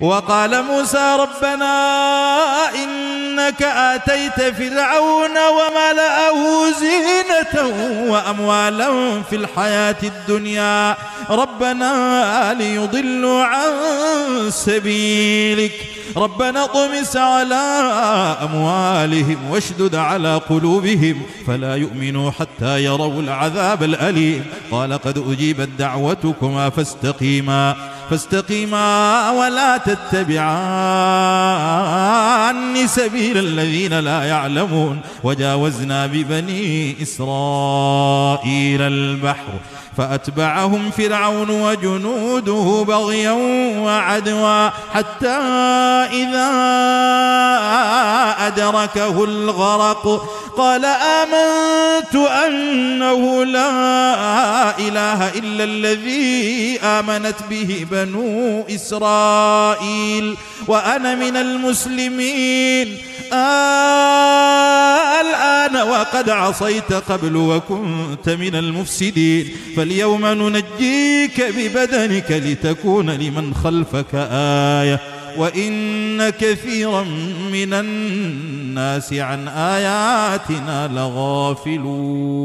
وقال موسى ربنا إنك آتيت فرعون وملأه زينة وأموالا في الحياة الدنيا ربنا ليضلوا عن سبيلك ربنا اطمس على أموالهم واشدد على قلوبهم فلا يؤمنوا حتى يروا العذاب الأليم قال قد أجيبت دعوتكما فاستقيما ولا تتبعان سبيل الذين لا يعلمون وجاوزنا ببني إسرائيل البحر فأتبعهم فرعون وجنوده بغيا وعدوا حتى إذا أدركه الغرق قال آمنت أنه لا إله إلا الذي آمنت به بنو إسرائيل وأنا من المسلمين الآن وقد عصيت قبل وكنت من المفسدين فاليوم ننجيك ببدنك لتكون لمن خلفك آية وإن كثيرا من الناس عن آياتنا لغافلون.